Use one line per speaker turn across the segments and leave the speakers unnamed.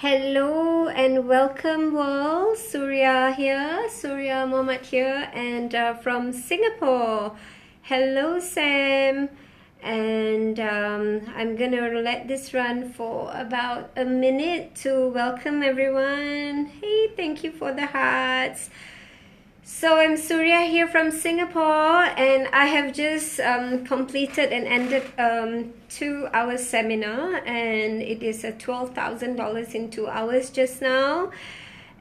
Hello and welcome world. Suria here, Suria Mohammed here, and from Singapore. Hello Sam, and I'm gonna let this run for about a minute to welcome everyone. Hey, thank you for the hearts. So I'm Suria here from Singapore, and I have just completed and ended 2 hour seminar, and it is a $12,000 in 2 hours just now.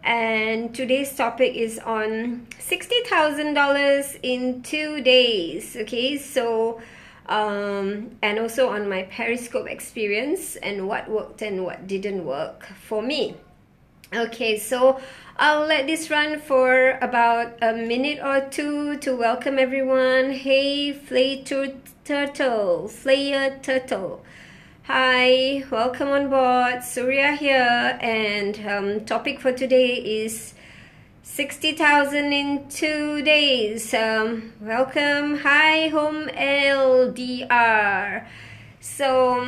And today's topic is on $60,000 in 2 days. Okay, so and also on my Periscope experience and what worked and what didn't work for me. Okay, so I'll let this run for about a minute or two to welcome everyone. Hey, Flayer Turtle. Hi, welcome on board. Suria here, and topic for today is 60,000 in 2 days. Welcome. Hi, home LDR. So.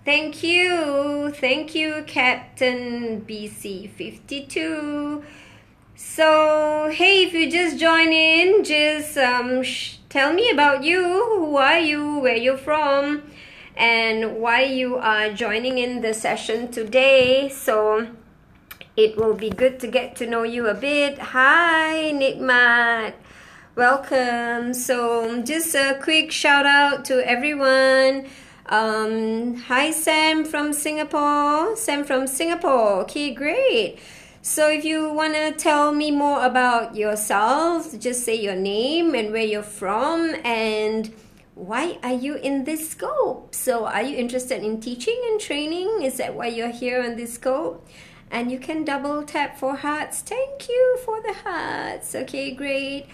Thank you, Captain BC52. So, hey, if you just join in, just tell me about you. Who are you? Where you're from? And why you are joining in the session today. So, it will be good to get to know you a bit. Hi, Nikmat. Welcome. So, just a quick shout out to everyone. Hi Sam from Singapore. Okay, great. So if you want to tell me more about yourself, just say your name and where you're from and why are you in this scope. So are you interested in teaching and training? Is that why you're here on this scope? And you can double tap for hearts. Thank you for the hearts. Okay, great.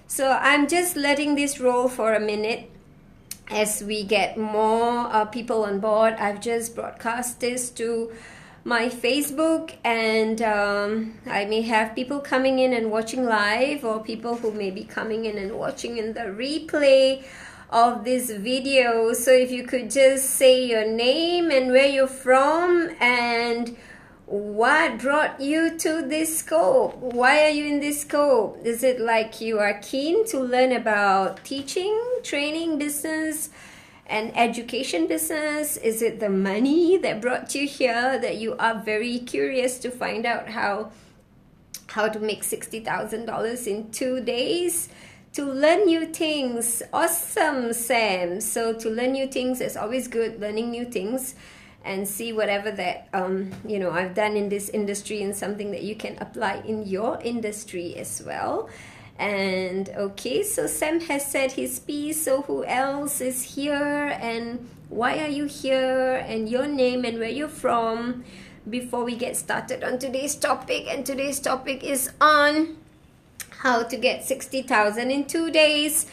So I'm just letting this roll for a minute. As we get more people on board, I've just broadcast this to my Facebook, and I may have people coming in and watching live, or people who may be coming in and watching in the replay of this video. So if you could just say your name and where you're from and what brought you to this scope? Why are you in this scope? Is it like you are keen to learn about teaching, training, business, and education business? Is it the money that brought you here, that you are very curious to find out how to make $60,000 in 2 days? To learn new things. Awesome, Sam. So to learn new things is always good, learning new things. And see whatever that I've done in this industry and something that you can apply in your industry as well. And okay, so Sam has said his piece. So who else is here and why are you here and your name and where you're from before we get started on today's topic. And today's topic is on how to get 60,000 in 2 days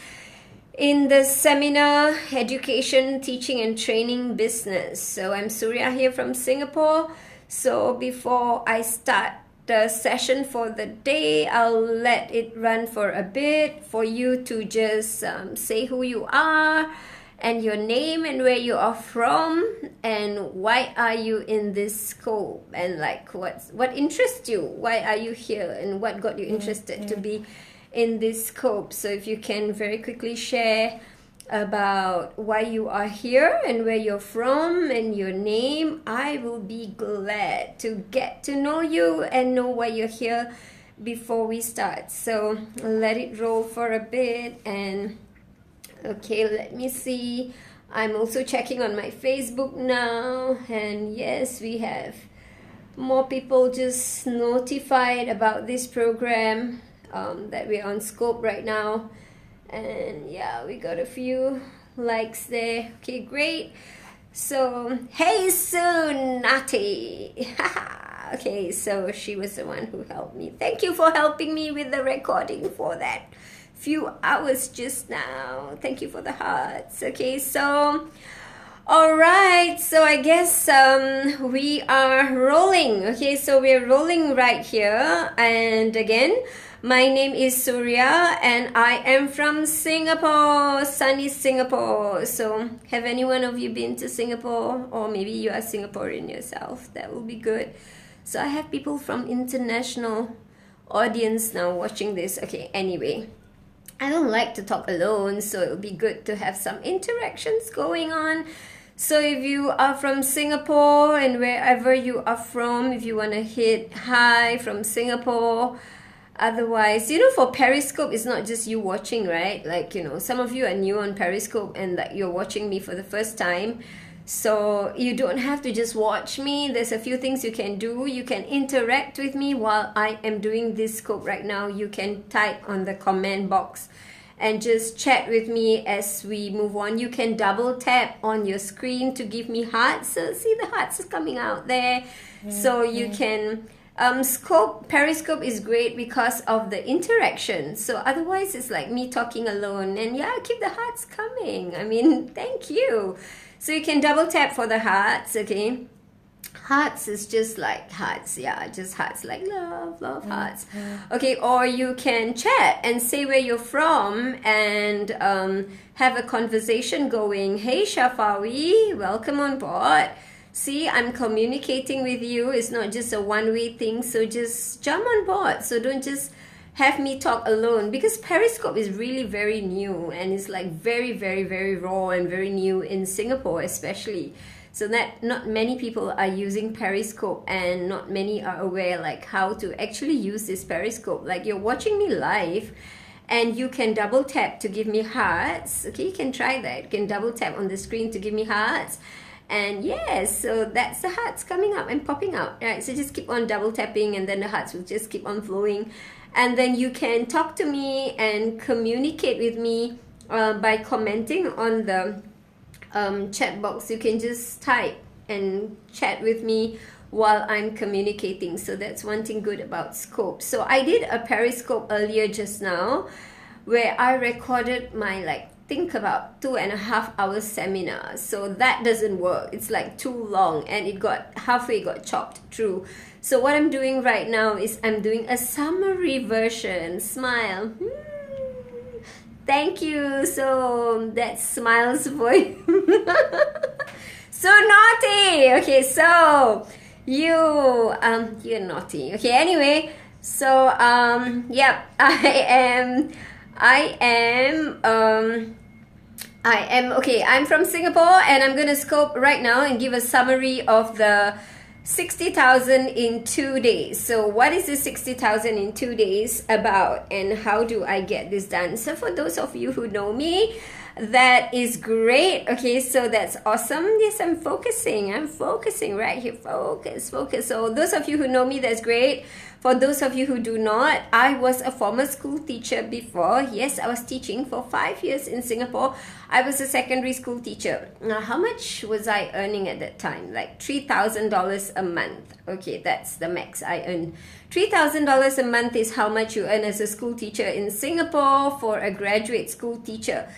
in the seminar, education, teaching and training business. So I'm Suria here from Singapore. So before I start the session for the day, I'll let it run for a bit for you to just say who you are and your name and where you are from and why are you in this scope and like what interests you, why are you here and what got you interested to be in this scope. So if you can very quickly share about why you are here and where you're from and your name, I will be glad to get to know you and know why you're here before we start. So let it roll for a bit. And okay, let me see. I'm also checking on my Facebook now, and yes, we have more people just notified about this program. That we're on scope right now, and yeah, we got a few likes there. Okay, great. So hey Sunati. Okay, so she was the one who helped me. Thank you for helping me with the recording for that few hours just now. Thank you for the hearts. Okay, so all right, so I guess we are rolling. Okay, so we're rolling right here. And again, my name is Suria and I am from Singapore, sunny Singapore. So have any one of you been to Singapore? Or maybe you are Singaporean yourself. That will be good. So I have people from international audience now watching this. Okay, anyway, I don't like to talk alone, so it'll be good to have some interactions going on. So if you are from Singapore and wherever you are from, if you want to hit hi from Singapore. Otherwise, for Periscope, it's not just you watching, right? Like, some of you are new on Periscope and like you're watching me for the first time. So you don't have to just watch me. There's a few things you can do. You can interact with me while I am doing this scope right now. You can type on the comment box and just chat with me as we move on. You can double tap on your screen to give me hearts. So see the hearts is coming out there. So you can... Periscope is great because of the interaction. So otherwise it's like me talking alone. And yeah, keep the hearts coming. I mean, thank you. So you can double tap for the hearts, okay? Hearts is just like hearts, yeah, just hearts, like love hearts. Okay, or you can chat and say where you're from and have a conversation going. Hey Shafawi, welcome on board. See, I'm communicating with you. It's not just a one-way thing, so just jump on board. So don't just have me talk alone, because Periscope is really very new and it's like very, very, very raw and very new in Singapore especially. So that not many people are using Periscope and not many are aware like how to actually use this Periscope. Like you're watching me live and you can double tap to give me hearts. Okay, you can try that. You can double tap on the screen to give me hearts. And yes, so that's the hearts coming up and popping out, right? So just keep on double tapping and then the hearts will just keep on flowing. And then you can talk to me and communicate with me by commenting on the chat box. You can just type and chat with me while I'm communicating. So that's one thing good about Scope. So I did a Periscope earlier just now where I recorded my think about 2.5 hour seminar. So that doesn't work. It's like too long and it got halfway got chopped through. So what I'm doing right now is I'm doing a summary version. Smile. Thank you. So that's Smile's voice. So naughty. Okay, so you're naughty. Okay, anyway, so yep, I'm from Singapore and I'm gonna scope right now and give a summary of the 60,000 in 2 days. So what is this 60,000 in 2 days about and how do I get this done? So for those of you who know me, that is great. Okay, so that's awesome. Yes, I'm focusing right here. Focus. So those of you who know me, that's great. For those of you who do not, I was a former school teacher before. Yes, I was teaching for 5 years in Singapore. I was a secondary school teacher. Now, how much was I earning at that time? Like $3,000 a month. Okay, that's the max I earned. $3,000 a month is how much you earn as a school teacher in Singapore for a graduate school teacher.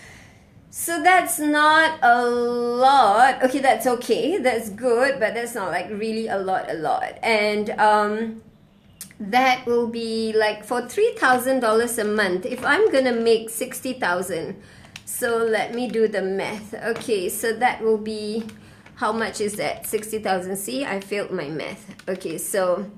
So that's not a lot. Okay, that's okay. That's good, but that's not like really a lot. And that will be like for $3,000 a month. If I'm gonna make 60,000, so let me do the math. Okay, so that will be, how much is that? 60,000. See, I failed my math. Okay, so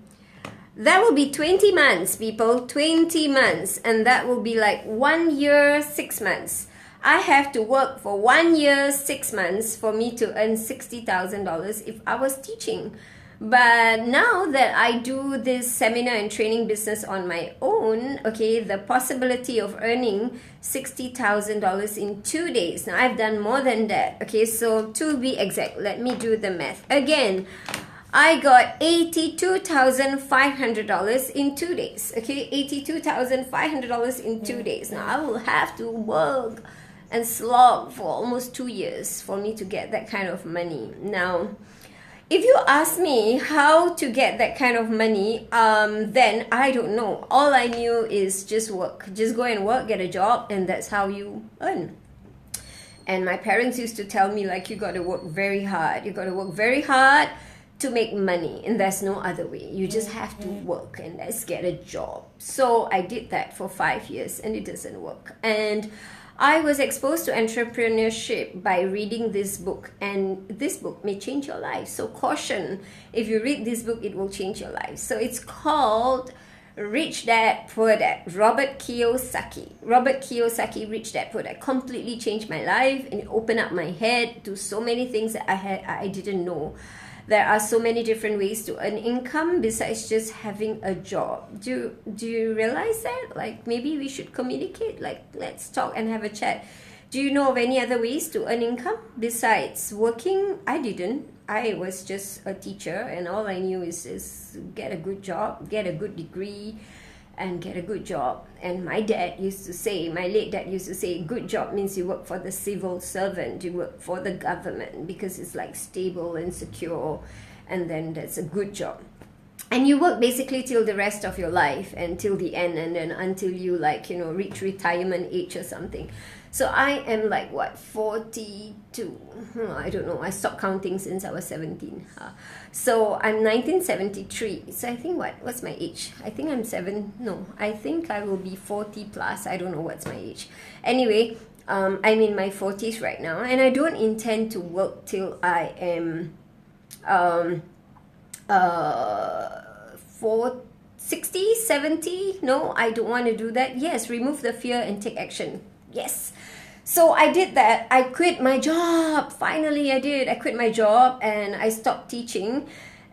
that will be 20 months, people. 20 months, and that will be like 1 year, 6 months. I have to work for 1 year, 6 months for me to earn $60,000 if I was teaching. But now that I do this seminar and training business on my own, okay, the possibility of earning $60,000 in 2 days. Now I've done more than that. Okay, so to be exact, let me do the math. Again, I got $82,500 in 2 days. Okay, $82,500 in 2 days. Now I will have to work and slog for almost 2 years for me to get that kind of money. Now, if you ask me how to get that kind of money, then I don't know. All I knew is just work. Just go and work, get a job, and that's how you earn. And my parents used to tell me, like, you got to work very hard. You got to work very hard to make money, and there's no other way. You just have to work and let's get a job. So I did that for 5 years and it doesn't work. And I was exposed to entrepreneurship by reading this book, and this book may change your life. So caution, if you read this book, it will change your life. So it's called Rich Dad, Poor Dad, Robert Kiyosaki. Robert Kiyosaki, Rich Dad, Poor Dad, completely changed my life, and it opened up my head to so many things that I didn't know. There are so many different ways to earn income besides just having a job. Do you realize that? Like, maybe we should communicate. Like, let's talk and have a chat. Do you know of any other ways to earn income besides working? I didn't. I was just a teacher, and all I knew is get a good job, get a good degree, and get a good job. And my late dad used to say, good job means you work for the civil servant, you work for the government, because it's like stable and secure, and then that's a good job. And you work basically till the rest of your life and till the end, and then until you reach retirement age or something. So I am 42? I don't know. I stopped counting since I was 17. So I'm 1973. So I think what's my age? I think I'm 7. No, I think I will be 40 plus. I don't know what's my age. Anyway, I'm in my 40s right now, and I don't intend to work till I am 60, 70. No, I don't want to do that. Yes, remove the fear and take action. Yes. So I did that. I quit my job. Finally, I did. I quit my job and I stopped teaching.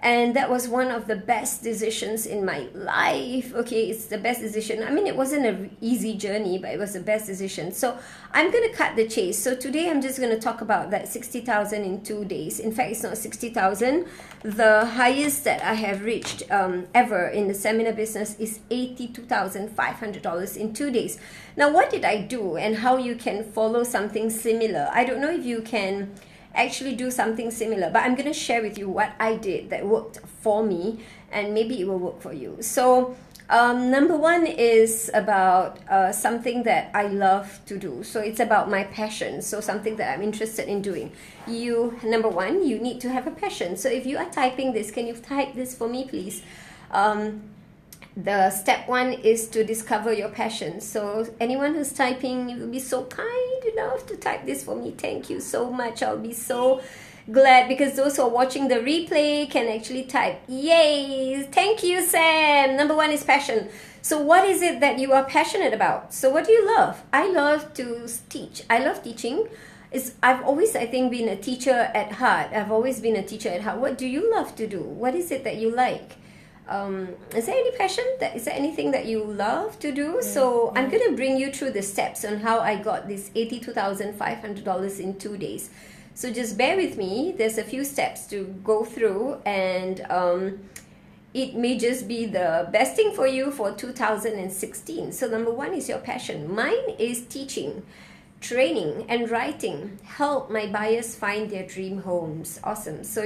And that was one of the best decisions in my life. Okay, it's the best decision. I mean, it wasn't an easy journey, but it was the best decision. So I'm going to cut the chase. So today I'm just going to talk about that 60,000 in 2 days. In fact, it's not 60,000. The highest that I have reached ever in the seminar business is $82,500 in 2 days. Now, what did I do and how you can follow something similar? I don't know if you can actually do something similar, but I'm going to share with you what I did that worked for me, and maybe it will work for you. So number one is about something that I love to do. So it's about my passion, so something that I'm interested in doing. Number one, you need to have a passion. So if you are typing this, can you type this for me, please? The step one is to discover your passion. So anyone who's typing, you will be so kind enough to type this for me. Thank you so much. I'll be so glad, because those who are watching the replay can actually type. Yay! Thank you, Sam. Number one is passion. So what is it that you are passionate about? So what do you love? I love to teach. I love teaching. I've always, I think, been a teacher at heart. I've always been a teacher at heart. What do you love to do? What is it that you like? Is there any passion? Is there anything that you love to do? So I'm going to bring you through the steps on how I got this $82,500 in 2 days. So just bear with me. There's a few steps to go through, and it may just be the best thing for you for 2016. So number one is your passion. Mine is teaching, training, and writing. Help my buyers find their dream homes. Awesome. So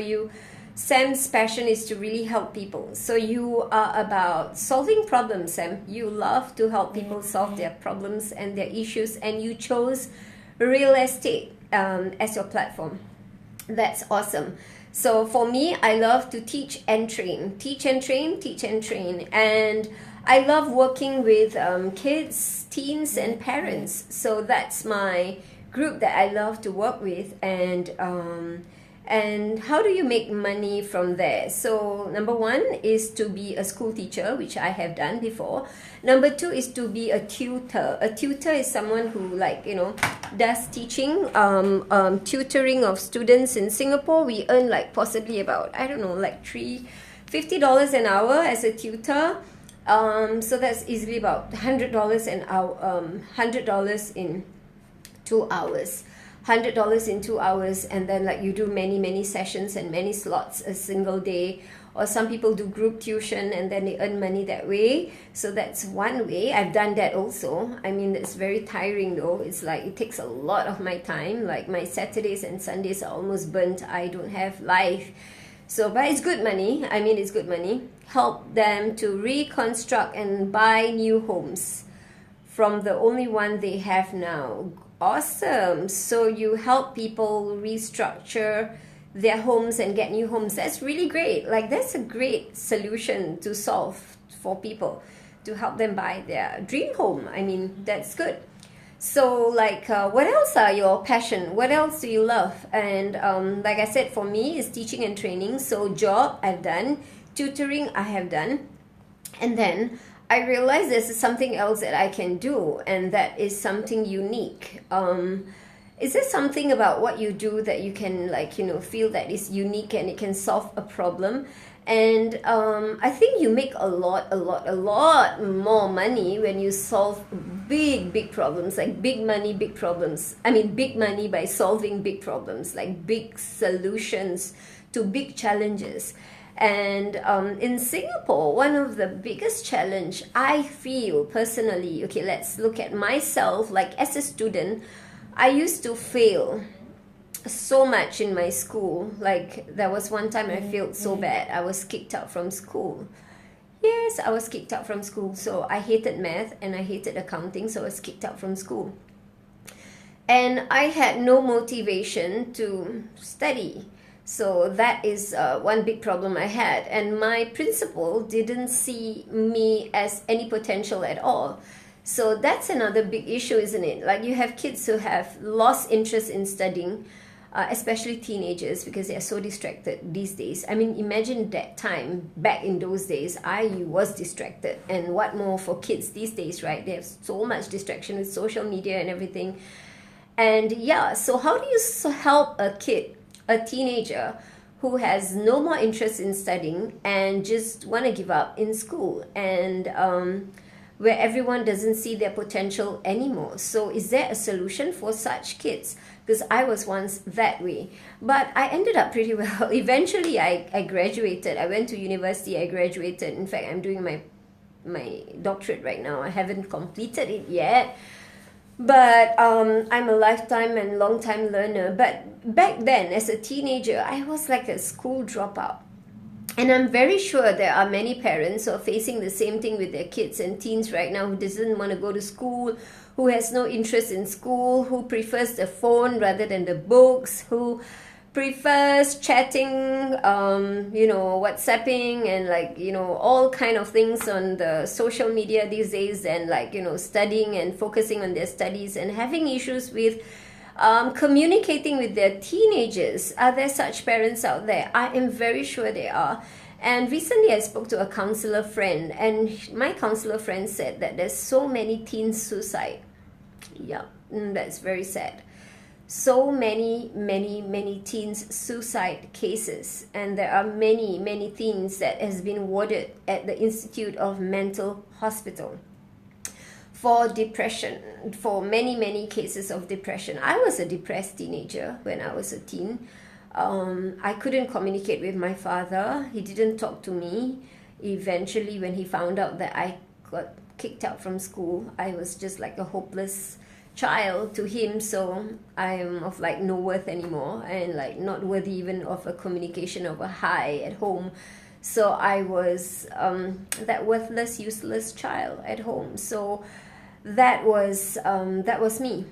Sam's passion is to really help people. So you are about solving problems, Sam. You love to help people solve their problems and their issues, and you chose real estate as your platform. That's awesome. So for me, I love to teach and train. Teach and train, teach and train. And I love working with kids, teens, and parents. So that's my group that I love to work with. And how do you make money from there? So number one is to be a school teacher, which I have done before. Number two is to be a tutor. A tutor is someone who does teaching, tutoring of students in Singapore. We earn possibly about, $50 an hour as a tutor. So that's easily about $100 an hour, $100 in 2 hours. $100 in 2 hours, and then you do many sessions and many slots a single day. Or some people do group tuition and then they earn money that way. So that's one way. I've done that also. I mean, it's very tiring though. It's it takes a lot of my time. My Saturdays and Sundays are almost burnt. I don't have life. So, but it's good money. I mean, it's good money. Help them to reconstruct and buy new homes from the only one they have now. Awesome. So you help people restructure their homes and get new homes. That's really great. That's a great solution to solve for people, to help them buy their dream home. I mean, that's good. So, like, what else are your passion? What else do you love? And like I said, for me, is teaching and training. So, job I've done, tutoring I have done, and then I realized there's something else that I can do, and that is something unique. Is there something about what you do that you can, like, feel that is unique and it can solve a problem? And I think you make a lot more money when you solve big problems, like big money, big problems. I mean, big money by solving big problems, like big solutions to big challenges. And in Singapore, one of the biggest challenge I feel personally, okay, let's look at myself, like as a student, I used to fail so much in my school. Like, there was one time I failed so bad, I was kicked out from school. Yes, I was kicked out from school. So I hated math and I hated accounting, so I was kicked out from school. And I had no motivation to study. So that is one big problem I had. And my principal didn't see me as any potential at all. So that's another big issue, isn't it? Like, you have kids who have lost interest in studying, especially teenagers, because they are so distracted these days. I mean, imagine that time back in those days, I was distracted. And what more for kids these days, right? They have so much distraction with social media and everything. And yeah, so how do you help a kid, a teenager, who has no more interest in studying and just want to give up in school, and where everyone doesn't see their potential anymore? So is there a solution for such kids? Because I was once that way. But I ended up pretty well. Eventually, I graduated. I went to university. I graduated. In fact, I'm doing my doctorate right now. I haven't completed it yet. But I'm a lifetime and long-time learner. But back then, as a teenager, I was like a school dropout. And I'm very sure there are many parents who are facing the same thing with their kids and teens right now, who doesn't want to go to school, who has no interest in school, who prefers the phone rather than the books, who prefers chatting, WhatsApping and all kind of things on the social media these days, and studying and focusing on their studies, and having issues with communicating with their teenagers. Are there such parents out there? I am very sure there are. And recently I spoke to a counselor friend, and my counselor friend said that there's so many teen suicide. Yeah, that's very sad. So many teens suicide cases, and there are many teens that has been warded at the Institute of Mental Hospital for depression, for many cases of depression. I was a depressed teenager when I was a teen. I couldn't communicate with my father. He didn't talk to me. Eventually, when he found out that I got kicked out from school, I was just like a hopeless child to him. So I am of no worth anymore, and not worthy even of a communication of a hi at home. So I was that worthless, useless child at home. So that was me.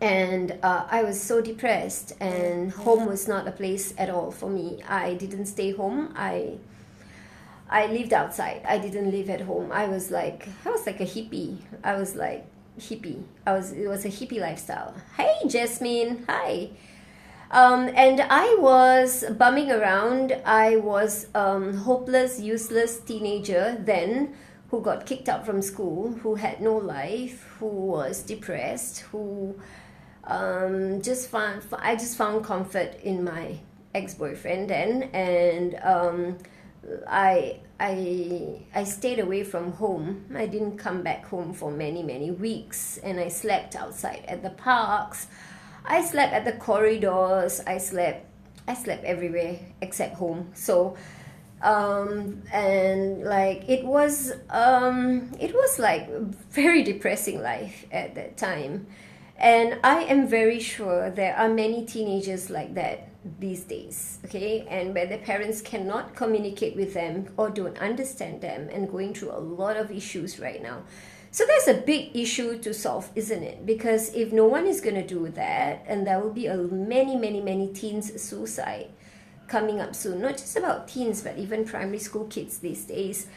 And I was so depressed, and home was not a place at all for me. I didn't stay home. I lived outside. I didn't live at home. I was like a hippie. It was a hippie lifestyle. Hey, Jasmine. Hi. And I was bumming around. I was hopeless, useless teenager then, who got kicked out from school, who had no life, who was depressed, who I just found comfort in my ex-boyfriend then, and I stayed away from home. I didn't come back home for many weeks, and I slept outside at the parks. I slept at the corridors. I slept everywhere except home. So it was like very depressing life at that time. And I am very sure there are many teenagers like that these days, okay? And where their parents cannot communicate with them or don't understand them, and going through a lot of issues right now. So there's a big issue to solve, isn't it? Because if no one is going to do that, and there will be many teens suicide coming up soon, not just about teens, but even primary school kids these days.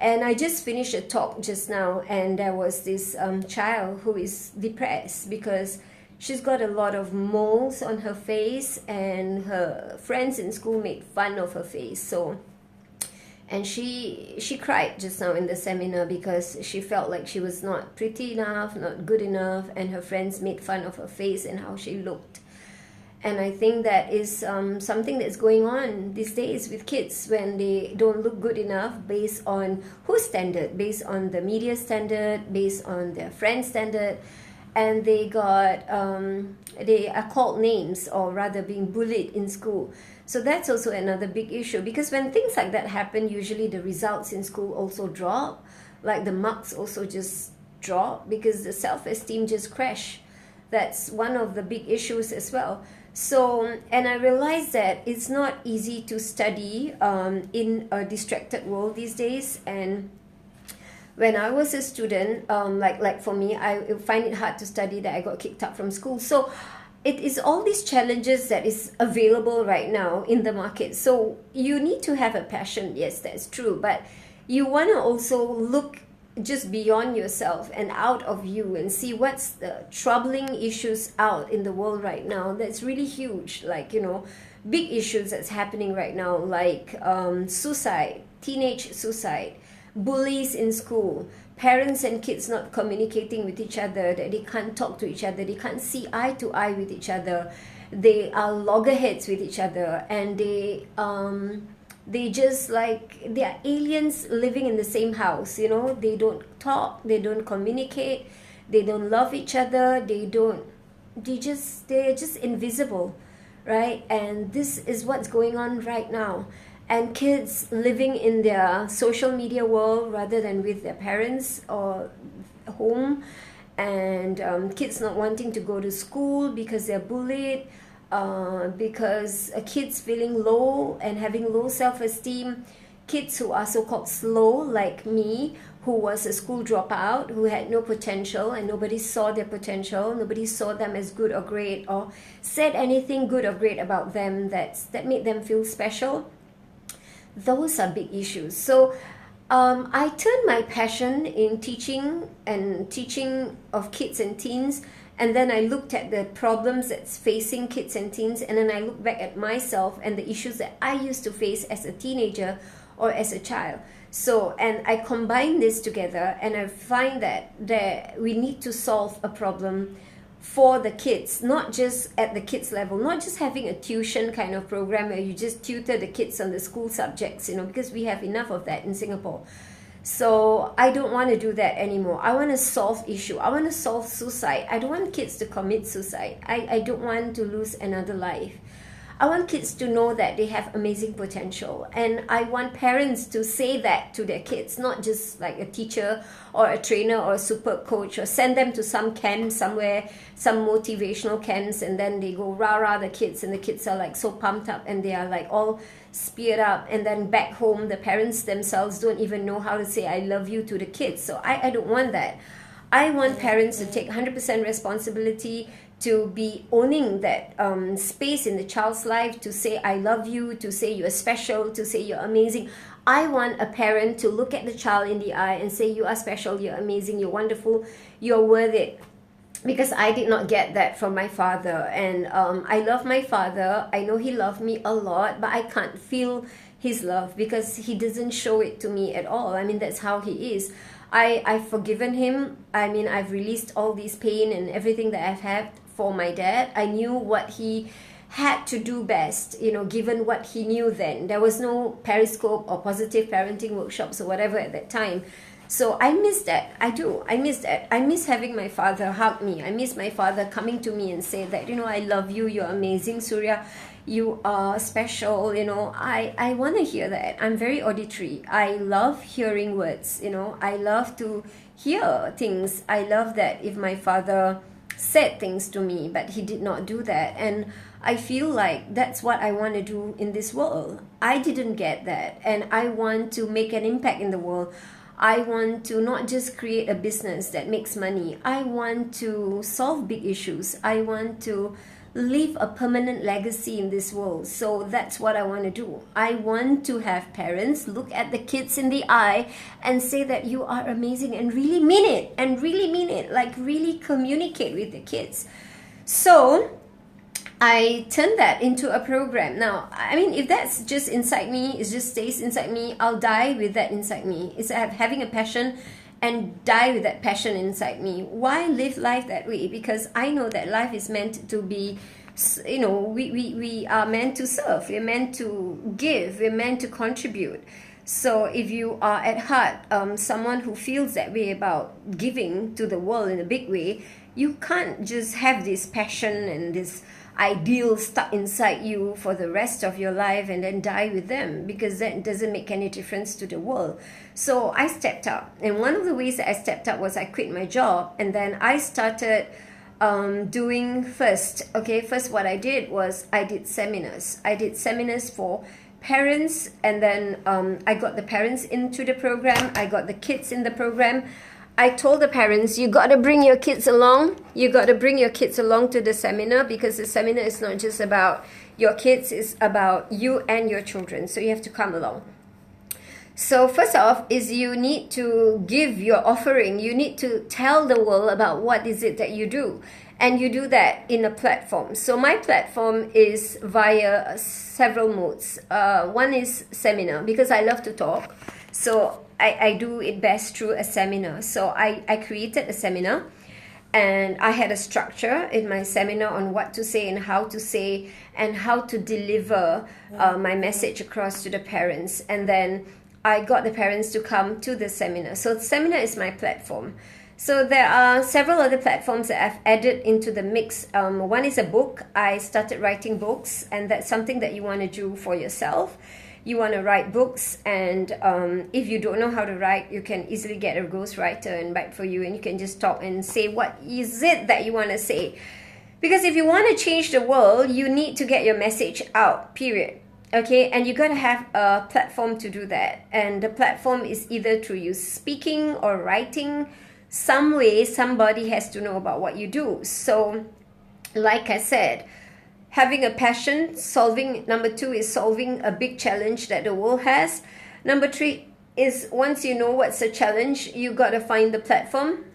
And I just finished a talk just now, and there was this child who is depressed because she's got a lot of moles on her face, and her friends in school made fun of her face. So, and she cried just now in the seminar because she felt like she was not pretty enough, not good enough, and her friends made fun of her face and how she looked. And I think that is something that's going on these days with kids when they don't look good enough based on whose standard, based on the media standard, based on their friend standard, and they are called names, or rather being bullied in school. So that's also another big issue, because when things like that happen, usually the results in school also drop, like the marks also just drop because the self-esteem just crash. That's one of the big issues as well. So, and I realized that it's not easy to study in a distracted world these days. And when I was a student, like for me, I find it hard to study, that I got kicked out from school. So it is all these challenges that is available right now in the market. So you need to have a passion. Yes, that's true. But you want to also look just beyond yourself and out of you and see what's the troubling issues out in the world right now that's really huge, like, big issues that's happening right now, like suicide, teenage suicide, bullies in school, parents and kids not communicating with each other, that they can't talk to each other, they can't see eye to eye with each other, they are loggerheads with each other, and they just like, they are aliens living in the same house. They don't talk, they don't communicate, they don't love each other, they're just invisible, right? And this is what's going on right now. And kids living in their social media world rather than with their parents or home, and kids not wanting to go to school because they're bullied, because kids feeling low and having low self-esteem, kids who are so-called slow like me, who was a school dropout, who had no potential, and nobody saw their potential, nobody saw them as good or great, or said anything good or great about them that made them feel special. Those are big issues. So I turned my passion in teaching of kids and teens, and then I looked at the problems that's facing kids and teens, and then I looked back at myself and the issues that I used to face as a teenager or as a child. So, and I combine this together, and I find that we need to solve a problem for the kids, not just at the kids level, not just having a tuition kind of program where you just tutor the kids on the school subjects, because we have enough of that in Singapore. So I don't want to do that anymore. I want to solve issue. I want to solve suicide. I don't want kids to commit suicide. I don't want to lose another life. I want kids to know that they have amazing potential, and I want parents to say that to their kids, not just like a teacher or a trainer or a super coach, or send them to some camp somewhere, some motivational camps, and then they go rah the kids, and the kids are like so pumped up and they are like all speared up, and then back home the parents themselves don't even know how to say I love you to the kids. So I don't want that. I want parents to take 100% responsibility, to be owning that space in the child's life, to say I love you, to say you're special, to say you're amazing. I want a parent to look at the child in the eye and say you are special, you're amazing, you're wonderful, you're worth it. Because I did not get that from my father, and I love my father. I know he loved me a lot, but I can't feel his love because he doesn't show it to me at all. I mean, that's how he is. I've forgiven him. I mean, I've released all this pain and everything that I've had for my dad. I knew what he had to do best, given what he knew then. There was no Periscope or positive parenting workshops or whatever at that time. So I miss that. I do. I miss that. I miss having my father hug me. I miss my father coming to me and say that, I love you. You're amazing, Suria. You are special. I want to hear that. I'm very auditory. I love hearing words. I love to hear things. I love that if my father said things to me, but he did not do that. And I feel like that's what I want to do in this world. I didn't get that. And I want to make an impact in the world. I want to not just create a business that makes money. I want to solve big issues. I want to leave a permanent legacy in this world. So that's what I want to do. I want to have parents look at the kids in the eye and say that you are amazing, and really mean it, like really communicate with the kids. So I turned that into a program. Now, I mean, if that's just inside me, it just stays inside me, I'll die with that inside me. It's having a passion and die with that passion inside me. Why live life that way? Because I know that life is meant to be, we are meant to serve. We're meant to give. We're meant to contribute. So if you are at heart someone who feels that way about giving to the world in a big way, you can't just have this passion and this ideal stuck inside you for the rest of your life and then die with them, because that doesn't make any difference to the world. So I stepped up, and one of the ways that I stepped up was I quit my job, and then I started doing first what I did was I did seminars for parents, and then I got the parents into the program, I got the kids in the program. I told the parents, you got to bring your kids along. You got to bring your kids along to the seminar, because the seminar is not just about your kids, it's about you and your children. So you have to come along. So first off is you need to give your offering. You need to tell the world about what is it that you do. And you do that in a platform. So my platform is via several modes. One is seminar, because I love to talk. So I do it best through a seminar. So I created a seminar, and I had a structure in my seminar on what to say and how to deliver my message across to the parents. And then I got the parents to come to the seminar. So the seminar is my platform. So there are several other platforms that I've added into the mix. One is a book. I started writing books, and that's something that you want to do for yourself. You want to write books, and if you don't know how to write, you can easily get a ghostwriter and write for you, and you can just talk and say what is it that you want to say. Because if you want to change the world, you need to get your message out, period. Okay, and you got to have a platform to do that. And the platform is either through you speaking or writing. Some way, somebody has to know about what you do. So, like I said, having a passion, number 2 is solving a big challenge that the world has. Number 3 is, once you know what's a challenge, you got to find the platform.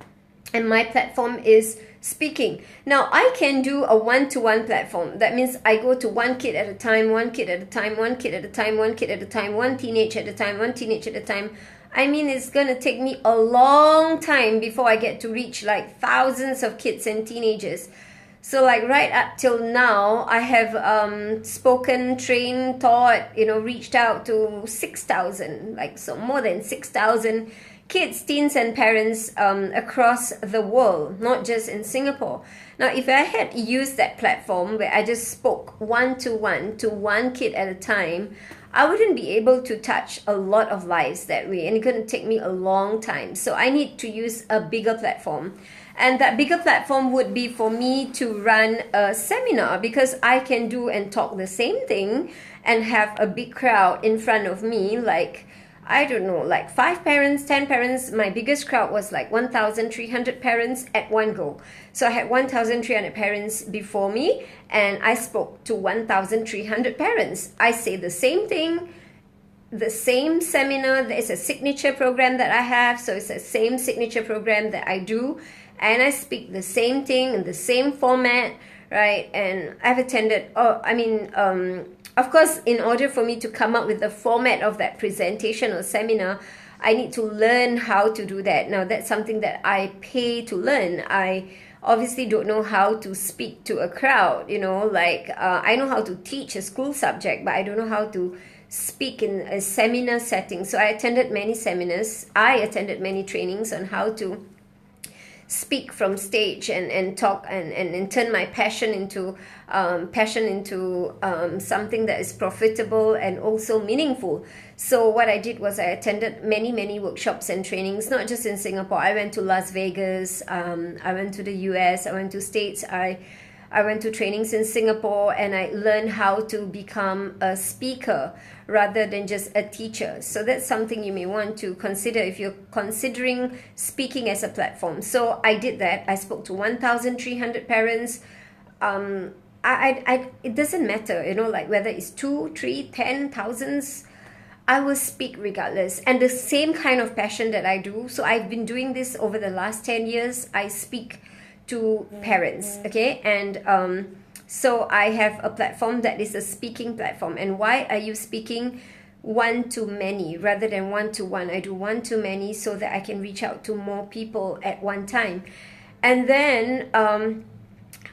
And my platform is speaking. Now, I can do a one-to-one platform. That means I go to one kid at a time, one kid at a time, one kid at a time, one kid at a time, one teenage at a time, one teenage at a time. I mean, it's going to take me a long time before I get to reach like thousands of kids and teenagers. So like right up till now, I have spoken, trained, taught, reached out to 6,000, so more than 6,000 kids, teens and parents across the world, not just in Singapore. Now, if I had used that platform where I just spoke one-to-one to one kid at a time, I wouldn't be able to touch a lot of lives that way, and it's going to take me a long time. So I need to use a bigger platform. And that bigger platform would be for me to run a seminar, because I can do and talk the same thing and have a big crowd in front of me, like 5 parents, 10 parents. My biggest crowd was like 1,300 parents at one go. So I had 1,300 parents before me, and I spoke to 1,300 parents. I say the same thing, the same seminar. There's a signature program that I have, so it's the same signature program that I do, and I speak the same thing in the same format, right? And I've attended, of course, in order for me to come up with the format of that presentation or seminar, I need to learn how to do that. Now, that's something that I pay to learn. I obviously don't know how to speak to a crowd, I know how to teach a school subject, but I don't know how to speak in a seminar setting. So I attended many seminars. I attended many trainings on how to speak from stage and talk and turn my passion into something that is profitable and also meaningful. So what I did was I attended many workshops and trainings, not just in Singapore. I went to Las Vegas, I went to the US, I went to States, I went to trainings in Singapore, and I learned how to become a speaker rather than just a teacher. So that's something you may want to consider if you're considering speaking as a platform. So I did that. I spoke to 1,300 parents. it doesn't matter, like whether it's 2, 3, 10 thousands, I will speak regardless. And the same kind of passion that I do. So I've been doing this over the last 10 years. I speak to parents, okay? And so I have a platform that is a speaking platform. And why are you speaking one to many rather than one to one? I do one to many so that I can reach out to more people at one time. And then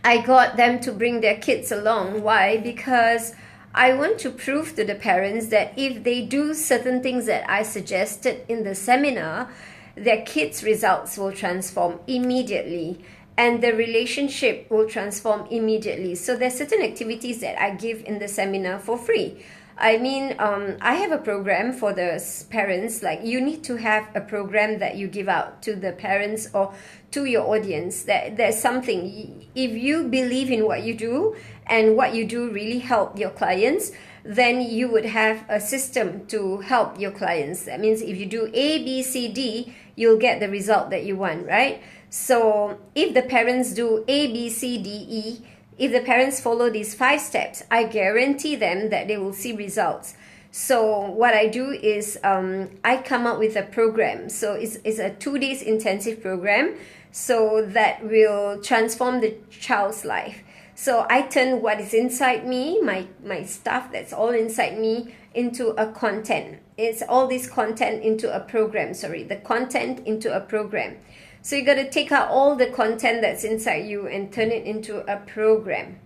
I got them to bring their kids along. Why? Because I want to prove to the parents that if they do certain things that I suggested in the seminar, their kids' results will transform immediately and the relationship will transform immediately. So there's certain activities that I give in the seminar for free. I mean, I have a program for the parents. Like, you need to have a program that you give out to the parents or to your audience. That there's something, if you believe in what you do and what you do really help your clients, then you would have a system to help your clients. That means if you do A, B, C, D, you'll get the result that you want, right? So if the parents do A, B, C, D, E, if the parents follow these 5 steps, I guarantee them that they will see results. So what I do is I come up with a program. So it's a 2 days intensive program, so that will transform the child's life. So I turn what is inside me, my stuff that's all inside me, into a content. It's all this content into a program, the content into a program. So you got to take out all the content that's inside you and turn it into a program.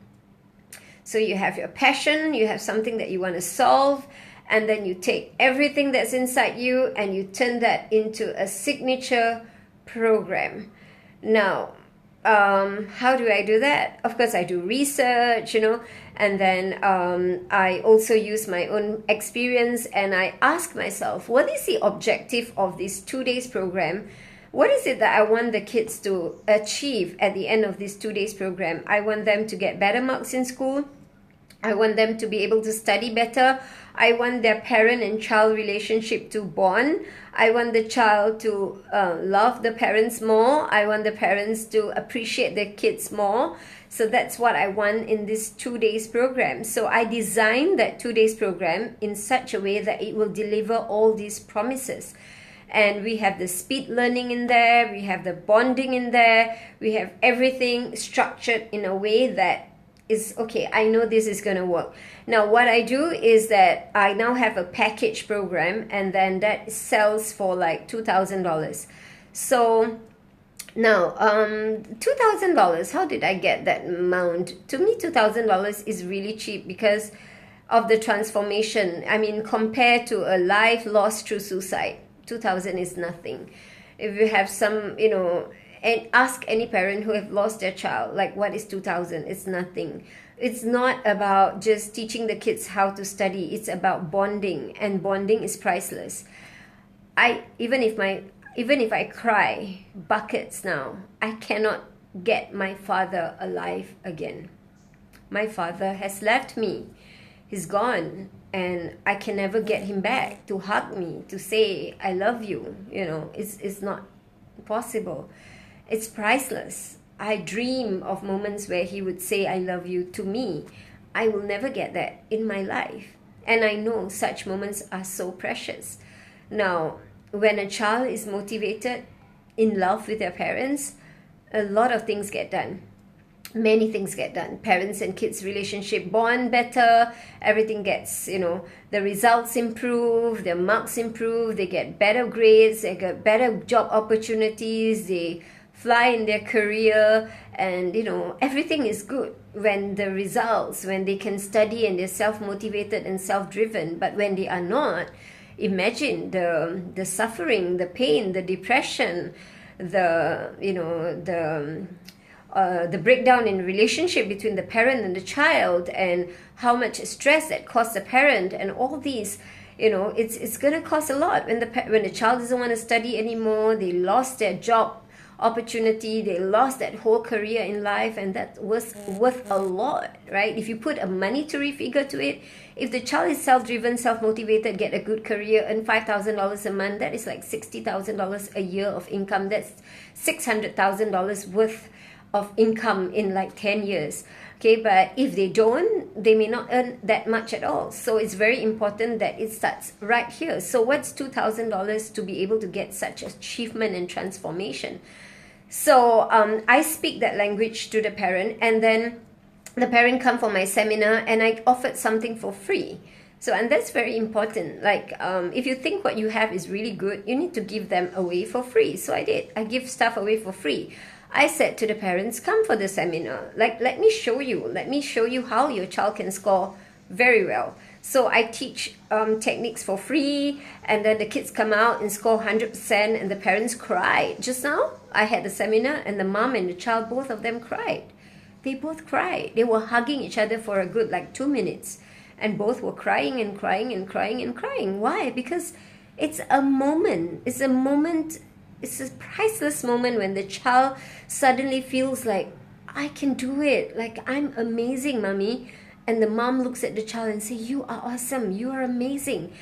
So you have your passion, you have something that you want to solve, and then you take everything that's inside you and you turn that into a signature program. Now, how do I do that? Of course, I do research, and then I also use my own experience, and I ask myself, what is the objective of this 2 days program? What is it that I want the kids to achieve at the end of this 2 days program? I want them to get better marks in school. I want them to be able to study better. I want their parent and child relationship to bond. I want the child to love the parents more. I want the parents to appreciate their kids more. So that's what I want in this 2 days program. So I designed that 2 days program in such a way that it will deliver all these promises. And we have the speed learning in there, we have the bonding in there, we have everything structured in a way that is, okay, I know this is going to work. Now, what I do is that I now have a package program, and then that sells for like $2,000. So now, $2,000, how did I get that amount? To me, $2,000 is really cheap because of the transformation. I mean, compared to a life lost through suicide, 2,000 is nothing. If you have some, and ask any parent who have lost their child, like, what is 2,000? It's nothing. It's not about just teaching the kids how to study. It's about bonding, and bonding is priceless. Even if I cry buckets now, I cannot get my father alive again. My father has left me. He's gone. And I can never get him back to hug me, to say, I love you. It's not possible. It's priceless. I dream of moments where he would say, I love you to me. I will never get that in my life. And I know such moments are so precious. Now, when a child is motivated, in love with their parents, a lot of things get done. Many things get done. Parents and kids relationship bond better. Everything gets, the results improve, their marks improve, they get better grades, they get better job opportunities, they fly in their career, and, everything is good when the results, when they can study and they're self-motivated and self-driven. But when they are not, imagine the suffering, the pain, the depression, the breakdown in relationship between the parent and the child, and how much stress that costs the parent, and all these, it's going to cost a lot when the child doesn't want to study anymore. They lost their job opportunity, they lost that whole career in life, and that was worth a lot, right? If you put a monetary figure to it, if the child is self-driven, self-motivated, get a good career, earn $5,000 a month, that is like $60,000 a year of income. That's $600,000 worth of income in like 10 years. Okay, but if they don't, they may not earn that much at all. So it's very important that it starts right here. So what's $2,000 to be able to get such achievement and transformation? So I speak that language to the parent, and then the parent come for my seminar, and I offered something for free. So, and that's very important. Like, if you think what you have is really good, you need to give them away for free. So I did. I give stuff away for free. I said to the parents, come for the seminar. Like, let me show you. Let me show you how your child can score very well. So I teach techniques for free, and then the kids come out and score 100%, and the parents cried. Just now, I had the seminar, and the mom and the child, both of them cried. They both cried. They were hugging each other for a good 2 minutes. And both were crying and crying and crying and crying. Why? Because it's a moment. It's a moment. It's a priceless moment when the child suddenly feels like, I can do it. Like, I'm amazing, mommy. And the mom looks at the child and says, you are awesome. You are amazing.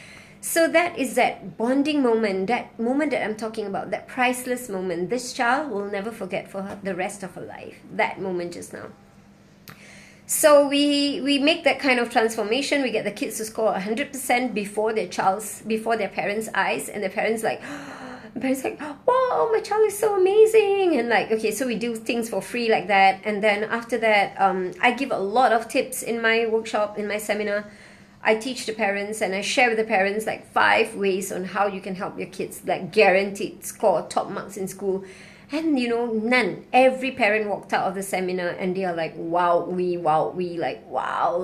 So that is that bonding moment, that moment that I'm talking about, that priceless moment. This child will never forget for the rest of her life. That moment just now. So we make that kind of transformation. We get the kids to score 100% before their parents' eyes, and the parents like, wow, my child is so amazing, and okay, so we do things for free like that. And then after that, I give a lot of tips in my workshop, in my seminar. I teach the parents, and I share with the parents 5 ways on how you can help your kids guaranteed score top marks in school. And none. Every parent walked out of the seminar and they are like, wow,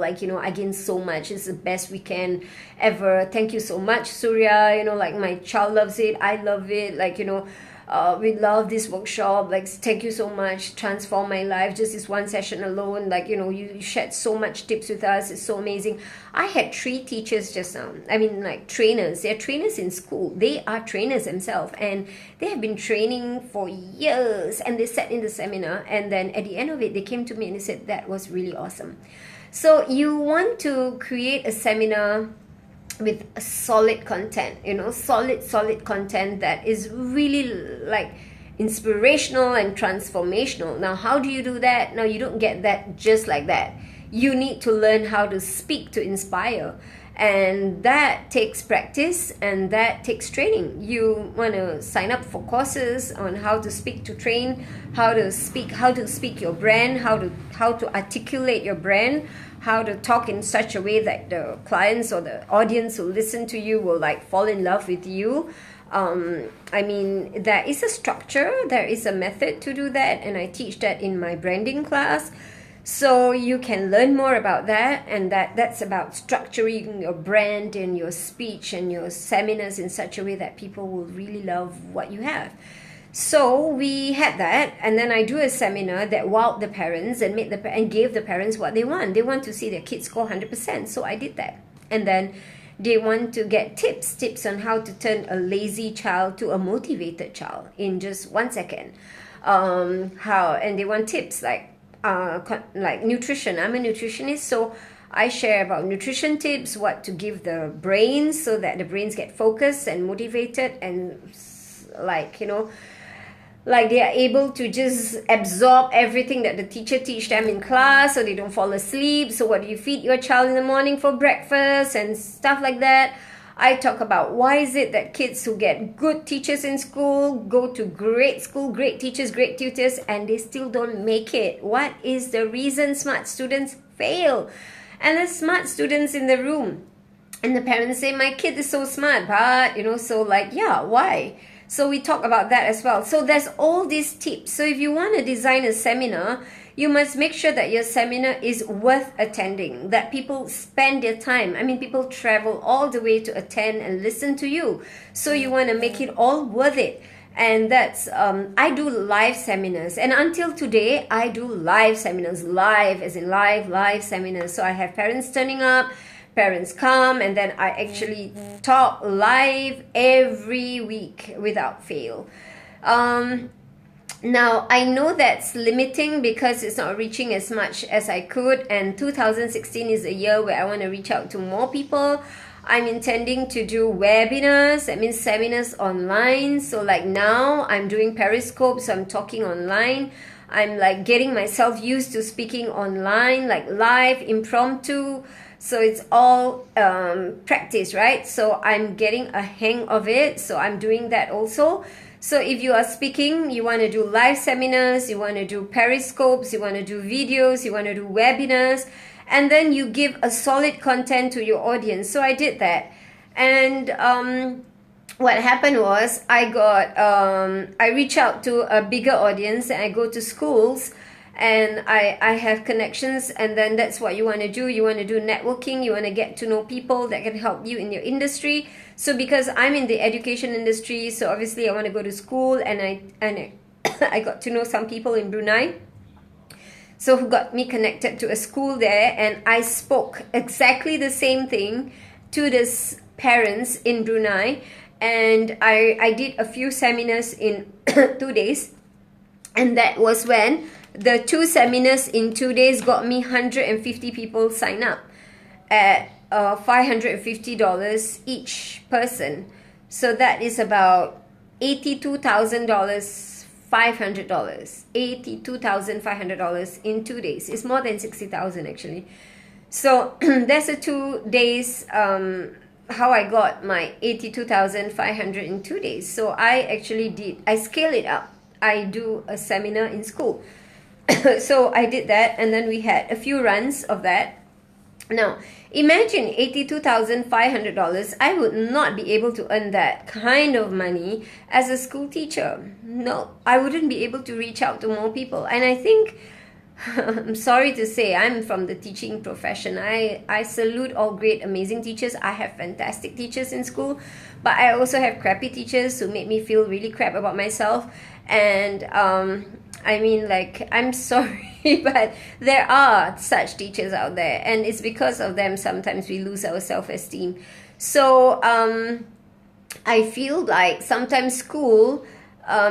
I gained so much. It's the best weekend ever. Thank you so much, Suria. My child loves it. I love it. We love this workshop. Thank you so much. Transform my life. Just this one session alone. You shared so much tips with us. It's so amazing. I had 3 teachers just now. I mean, trainers. They're trainers in school. They are trainers themselves. And they have been training for years. And they sat in the seminar. And then at the end of it, they came to me and they said, that was really awesome. So you want to create a seminar with a solid content, solid content that is really inspirational and transformational. Now, how do you do that? Now, you don't get that just like that. You need to learn how to speak to inspire. And that takes practice, and that takes training. You want to sign up for courses on how to speak to train, how to speak your brand, how to articulate your brand, how to talk in such a way that the clients or the audience who listen to you will fall in love with you. There is a structure, there is a method to do that, and I teach that in my branding class. So you can learn more about that, and that's about structuring your brand and your speech and your seminars in such a way that people will really love what you have. So we had that, and then I do a seminar that wowed the parents and gave the parents what they want. They want to see their kids score 100%, so I did that. And then they want to get tips on how to turn a lazy child to a motivated child in just 1 second. And they want tips like nutrition. I'm a nutritionist, so I share about nutrition tips, what to give the brains so that the brains get focused and motivated, and they are able to just absorb everything that the teacher teach them in class, so they don't fall asleep. So what do you feed your child in the morning for breakfast and stuff like that. I talk about why is it that kids who get good teachers in school go to great school, great teachers, great tutors, and they still don't make it. What is the reason smart students fail? And the smart students in the room, and the parents say, my kid is so smart, but why? So we talk about that as well. So there's all these tips. So if you want to design a seminar, you must make sure that your seminar is worth attending, that people spend their time. People travel all the way to attend and listen to you. So you want to make it all worth it. And that's, I do live seminars. And until today, I do live seminars, live as in live seminars. So I have parents turning up, parents come, and then I actually talk live every week without fail. Now, I know that's limiting because it's not reaching as much as I could, and 2016 is a year where I want to reach out to more people. I'm intending to do webinars, that means seminars online. So now I'm doing Periscope, so I'm talking online. I'm like getting myself used to speaking online, like live, impromptu. So it's all practice, right? So I'm getting a hang of it. So I'm doing that also. So if you are speaking, you want to do live seminars, you want to do periscopes, you want to do videos, you want to do webinars, and then you give a solid content to your audience. So I did that. And what happened was I reach out to a bigger audience, and I go to schools, and I have connections. And then that's what you want to do. You want to do networking, you want to get to know people that can help you in your industry. So because I'm in the education industry, so obviously I want to go to school, and I got to know some people in Brunei, so who got me connected to a school there, and I spoke exactly the same thing to the parents in Brunei. And I did a few seminars in 2 days, and that was when the 2 seminars in 2 days got me 150 people sign up at $550 each person. So that is about $82,500. $82,500 in 2 days. It's more than 60,000 actually. So that's the 2 days how I got my 82,500 in 2 days. So I scale it up. I do a seminar in school. So I did that, and then we had a few runs of that. Now, imagine $82,500. I would not be able to earn that kind of money as a school teacher. No, I wouldn't be able to reach out to more people. And I think, I'm sorry to say, I'm from the teaching profession. I salute all great, amazing teachers. I have fantastic teachers in school, but I also have crappy teachers who made me feel really crap about myself. And I mean, like, I'm sorry, but there are such teachers out there, and it's because of them sometimes we lose our self-esteem. So I feel like sometimes school,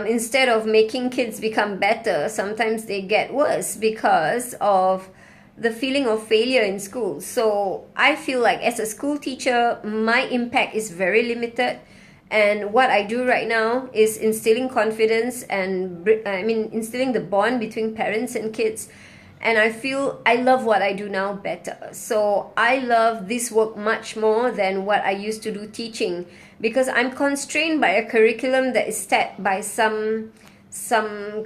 instead of making kids become better, sometimes they get worse because of the feeling of failure in school. So I feel like as a school teacher, my impact is very limited. And what I do right now is instilling confidence and instilling the bond between parents and kids. And I feel I love what I do now better. So I love this work much more than what I used to do teaching, because I'm constrained by a curriculum that is set by some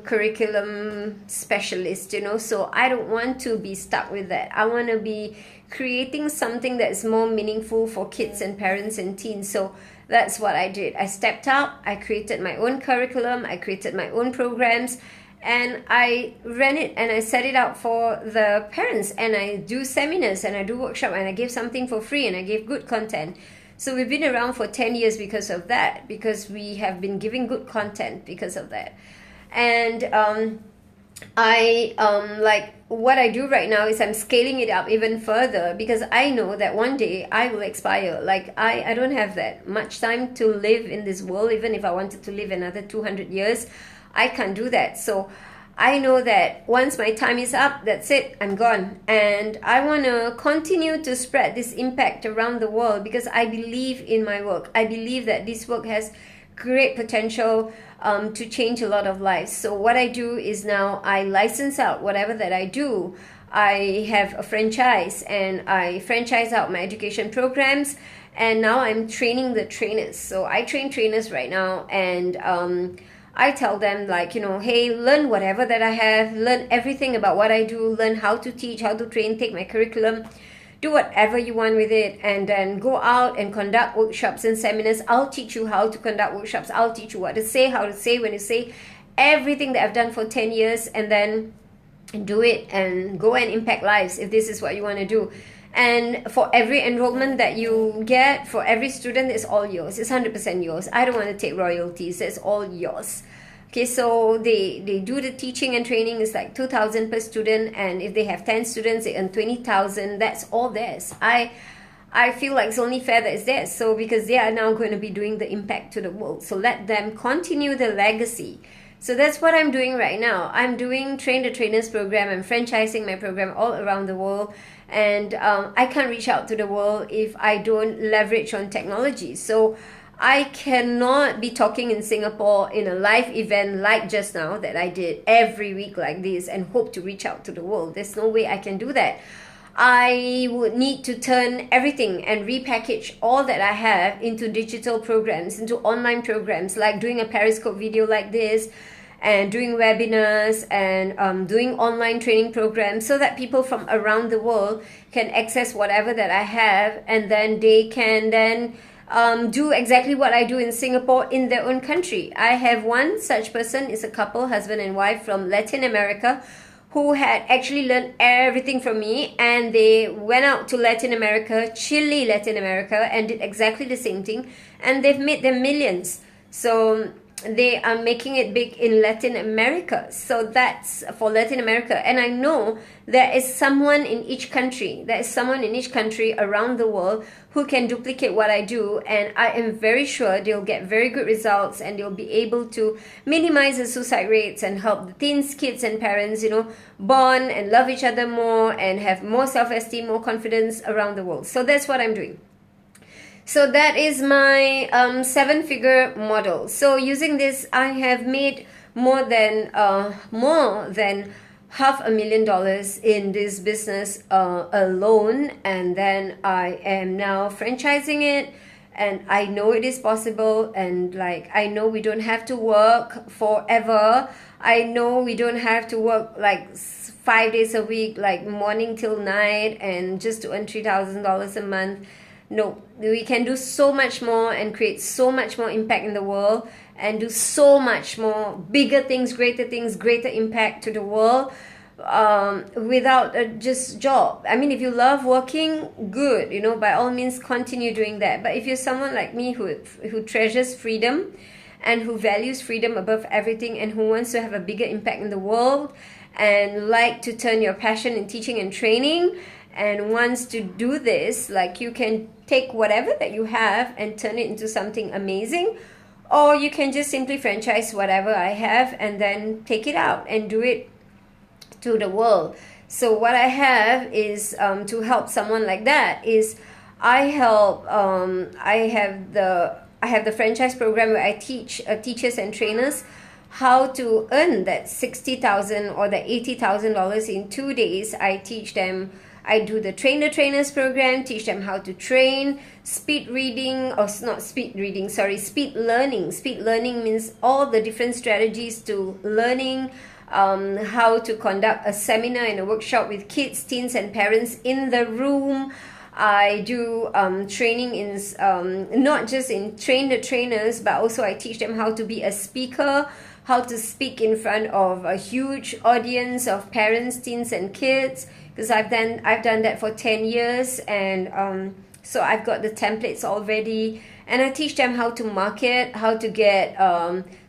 curriculum specialist, you know. So I don't want to be stuck with that. I want to be creating something that is more meaningful for kids and parents and teens. So that's what I did. I stepped up, I created my own curriculum, I created my own programs, and I ran it and I set it out for the parents, and I do seminars and I do workshops, and I give something for free, and I give good content. So we've been around for 10 years because of that, because we have been giving good content because of that. And what I do right now is I'm scaling it up even further, because I know that one day I will expire. Like I don't have that much time to live in this world. Even if I wanted to live another 200 years, I can't do that. So I know that once my time is up, that's it, I'm gone. And I want to continue to spread this impact around the world, because I believe in my work. I believe that this work has great potential to change a lot of lives. So what I do is now I license out whatever that I do. I have a franchise, and I franchise out my education programs, and now I'm training the trainers. So I train trainers right now, and I tell them, like, you know, hey, learn whatever that I have, learn everything about what I do, learn how to teach, how to train, take my curriculum, do whatever you want with it, and then go out and conduct workshops and seminars. I'll teach you how to conduct workshops. I'll teach you what to say, how to say, when to say, everything that I've done for 10 years, and then do it and go and impact lives if this is what you want to do. And for every enrollment that you get, for every student, it's all yours. It's 100% yours. I don't want to take royalties. It's all yours. Okay, so they do the teaching and training. It's like 2,000 per student, and if they have 10 students, they earn 20,000. That's all theirs. I feel like it's only fair that it's theirs. So because they are now going to be doing the impact to the world, so let them continue the legacy. So that's what I'm doing right now. I'm doing Train the Trainers program. I'm franchising my program all around the world. And I can't reach out to the world if I don't leverage on technology. So I cannot be talking in Singapore in a live event like just now that I did every week like this and hope to reach out to the world. There's no way I can do that. I would need to turn everything and repackage all that I have into digital programs, into online programs, like doing a Periscope video like this, and doing webinars, and doing online training programs, so that people from around the world can access whatever that I have, and then they can then do exactly what I do in Singapore in their own country. I have one such person, is a couple, husband and wife from Latin America, who had actually learned everything from me, and they went out to Latin America, Chile, Latin America, and did exactly the same thing, and they've made them millions. So they are making it big in Latin America. So that's for Latin America. And I know there is someone in each country, around the world who can duplicate what I do. And I am very sure they'll get very good results, and they'll be able to minimize the suicide rates and help the teens, kids, and parents, bond and love each other more and have more self-esteem, more confidence around the world. So that's what I'm doing. So that is my 7-figure model. So using this, I have made more than $500,000 in this business alone, and then I am now franchising it, and I know it is possible, and I know we don't have to work forever. I know we don't have to work 5 days a week, morning till night, and just to earn $3,000 a month. No, we can do so much more and create so much more impact in the world, and do so much more bigger things, greater impact to the world without a just job. I mean, if you love working, good, by all means continue doing that. But if you're someone like me who treasures freedom and who values freedom above everything, and who wants to have a bigger impact in the world, and like to turn your passion in teaching and training, and wants to do this, you can take whatever that you have and turn it into something amazing, or you can just simply franchise whatever I have and then take it out and do it to the world. So what I have is to help someone like that is I have the franchise program where I teach teachers and trainers how to earn that $60,000 or that $80,000 in 2 days. I do the trainers program, teach them how to train, speed learning. Speed learning means all the different strategies to learning, how to conduct a seminar and a workshop with kids, teens, and parents in the room. I do training in not just in train the trainers, but also I teach them how to be a speaker, how to speak in front of a huge audience of parents, teens, and kids, because I've done that for 10 years, and so I've got the templates already, and I teach them how to market, how to get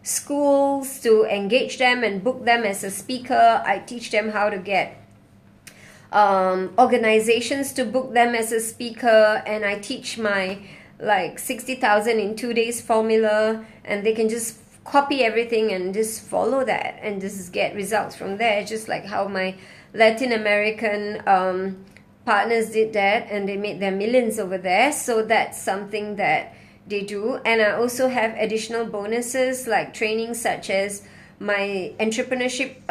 schools to engage them and book them as a speaker. I teach them how to get organizations to book them as a speaker, and I teach my 60,000 in 2 days formula, and they can just copy everything and just follow that and just get results from there, just like how my Latin American partners did that, and they made their millions over there. So that's something that they do. And I also have additional bonuses like training such as my entrepreneurship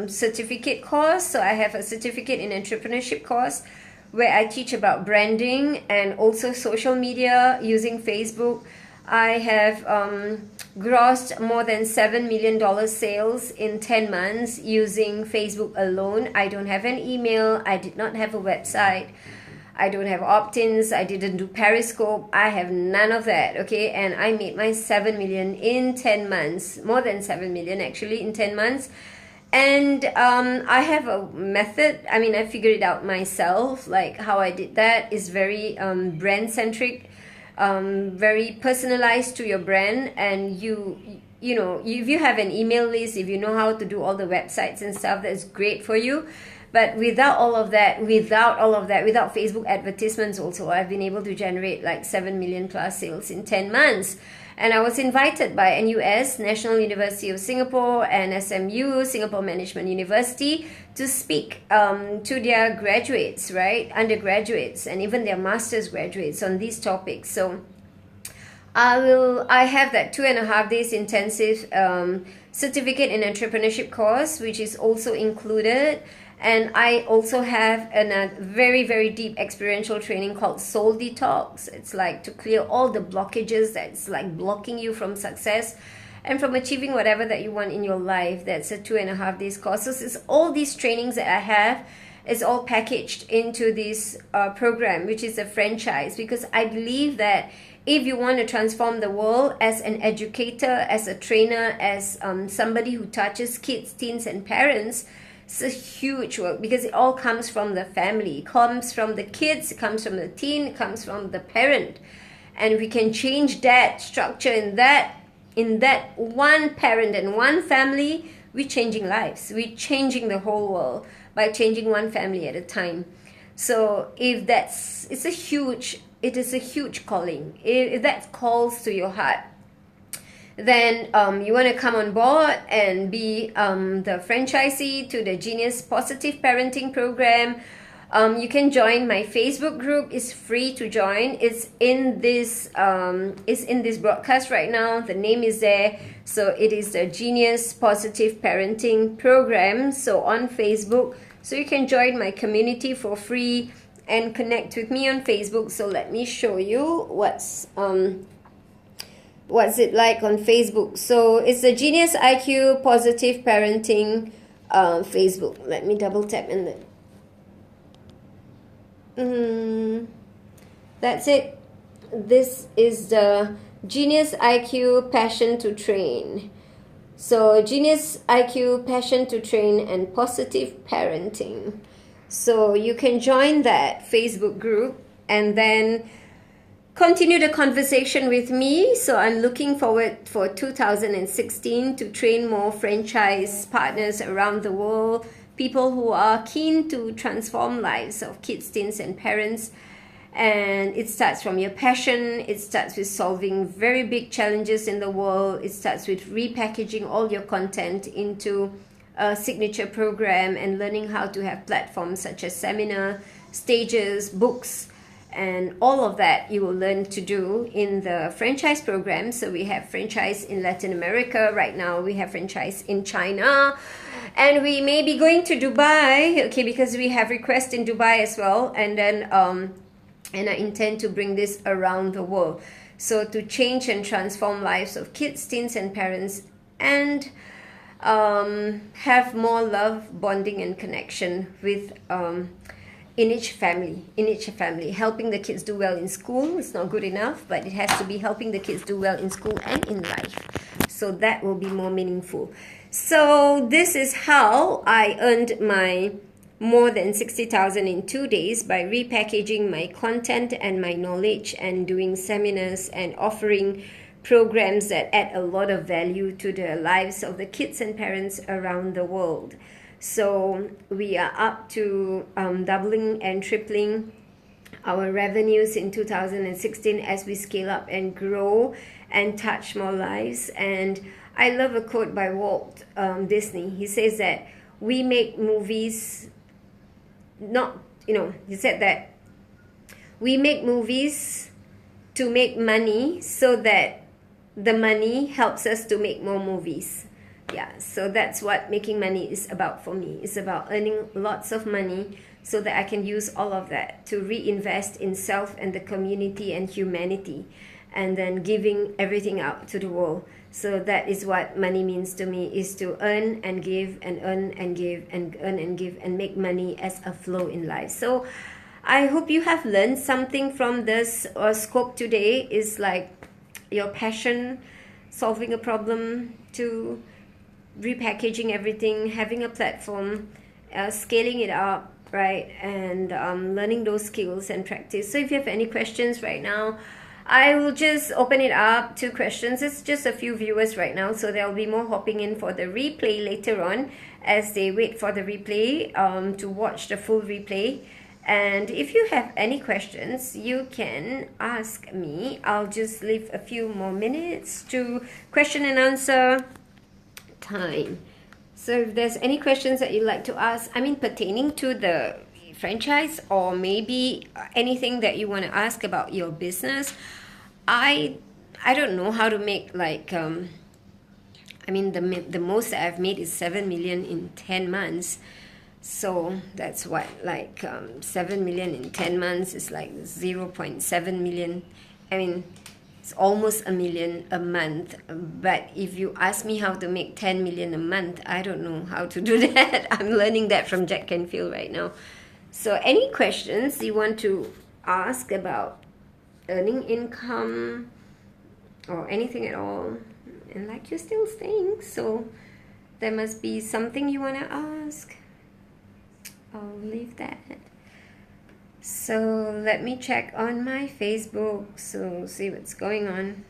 certificate course. So I have a certificate in entrepreneurship course where I teach about branding and also social media using Facebook. I have grossed more than $7 million sales in 10 months using Facebook alone. I don't have an email. I did not have a website. I don't have opt-ins. I didn't do Periscope. I have none of that, okay? And I made my 7 million in 10 months, more than 7 million actually in 10 months. And I have a method. I mean, I figured it out myself. How I did that is very brand-centric, very personalized to your brand. And you know, if you have an email list, if you know how to do all the websites and stuff, that's great for you. But without all of that, without Facebook advertisements also, I've been able to generate 7 million plus sales in 10 months. And I was invited by NUS, National University of Singapore, and SMU, Singapore Management University, to speak to their graduates, right? Undergraduates, and even their master's graduates on these topics. So I have that 2.5 days intensive certificate in entrepreneurship course, which is also included. And I also have a very, very deep experiential training called Soul Detox. It's like to clear all the blockages that's like blocking you from success and from achieving whatever that you want in your life. That's a 2.5 days course. So it's all these trainings that I have is all packaged into this program, which is a franchise, because I believe that if you want to transform the world as an educator, as a trainer, as somebody who touches kids, teens, and parents, it's a huge work, because it all comes from the family. It comes from the kids, it comes from the teen, it comes from the parent. And we can change that structure in that one parent and one family. We're changing lives. We're changing the whole world by changing one family at a time. So if it is a huge calling. If that calls to your heart, then you want to come on board and be the franchisee to the Genius Positive Parenting Program. You can join my Facebook group. It's free to join. It's in this broadcast right now. The name is there. So it is the Genius Positive Parenting Program. So on Facebook, so you can join my community for free and connect with me on Facebook. So let me show you what's it like on Facebook. So it's the Genius IQ Positive Parenting Facebook. Let me double tap in there. That's it. This is the Genius IQ Passion to Train. So Genius IQ Passion to Train and Positive Parenting. So you can join that Facebook group and then continue the conversation with me. So I'm looking forward for 2016 to train more franchise partners around the world, people who are keen to transform lives of kids, teens, and parents. And it starts from your passion. It starts with solving very big challenges in the world. It starts with repackaging all your content into a signature program and learning how to have platforms such as seminar, stages, books, and all of that you will learn to do in the franchise program. So we have franchise in Latin America right now. We have franchise in China. And we may be going to Dubai, okay, because we have requests in Dubai as well. And then and I intend to bring this around the world. So to change and transform lives of kids, teens, and parents, and have more love, bonding, and connection with in each family, helping the kids do well in school. It's not good enough, but it has to be helping the kids do well in school and in life. So that will be more meaningful. So this is how I earned my more than 60,000 in 2 days, by repackaging my content and my knowledge and doing seminars and offering programs that add a lot of value to the lives of the kids and parents around the world. So we are up to doubling and tripling our revenues in 2016 as we scale up and grow and touch more lives. And I love a quote by Walt Disney. He says that we make movies, he said that we make movies to make money so that the money helps us to make more movies. Yeah, so that's what making money is about for me. It's about earning lots of money so that I can use all of that to reinvest in self and the community and humanity, and then giving everything out to the world. So that is what money means to me, is to earn and give and earn and give and earn and give and make money as a flow in life. So I hope you have learned something from this scope today. Is like your passion, solving a problem, to repackaging everything, having a platform, scaling it up, right, and learning those skills and practice. So if you have any questions right now, I will just open it up to questions. It's just a few viewers right now, so there will be more hopping in for the replay later on as they wait for the replay to watch the full replay. And if you have any questions, you can ask me. I'll just leave a few more minutes to question and answer time. So if there's any questions that you'd like to ask, pertaining to the franchise, or maybe anything that you want to ask about your business, I I don't know how to make like I mean the most that I've made is 7 million in 10 months. So that's what, like 7 million in 10 months is like 0.7 million. I mean, it's almost a million a month. But if you ask me how to make 10 million a month, I don't know how to do that. I'm learning that from Jack Canfield right now. So any questions you want to ask about earning income or anything at all? And like, you're still staying, so there must be something you want to ask. I'll leave that. So let me check on my Facebook, so see what's going on.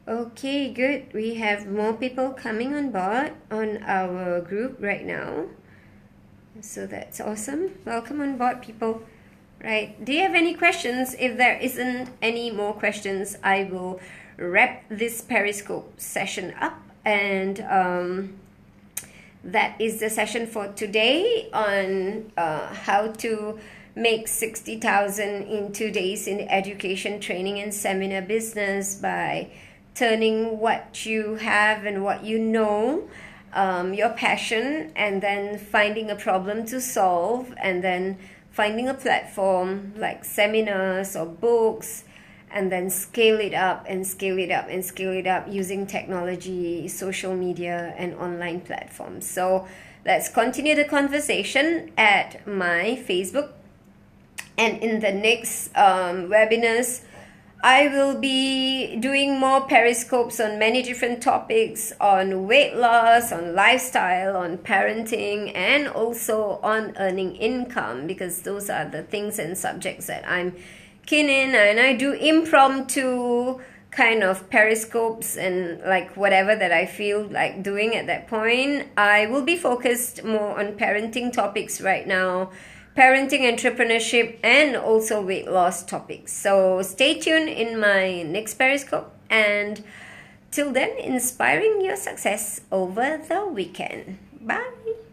Okay, good. We have more people coming on board on our group right now. So that's awesome. Welcome on board, people. Right. Do you have any questions? If there isn't any more questions, I will wrap this Periscope session up, and that is the session for today on how to make 60,000 in 2 days in education, training, and seminar business by turning what you have and what you know, your passion, and then finding a problem to solve, and then finding a platform like seminars or books, and then scale it up and scale it up and scale it up using technology, social media, and online platforms. So let's continue the conversation at my Facebook. And in the next webinars, I will be doing more periscopes on many different topics, on weight loss, on lifestyle, on parenting, and also on earning income, because those are the things and subjects that I'm keen in. And I do impromptu kind of periscopes and like whatever that I feel like doing at that point. I will be focused more on parenting topics right now, parenting, entrepreneurship, and also weight loss topics. So stay tuned in my next Periscope, and till then, inspiring your success over the weekend. Bye.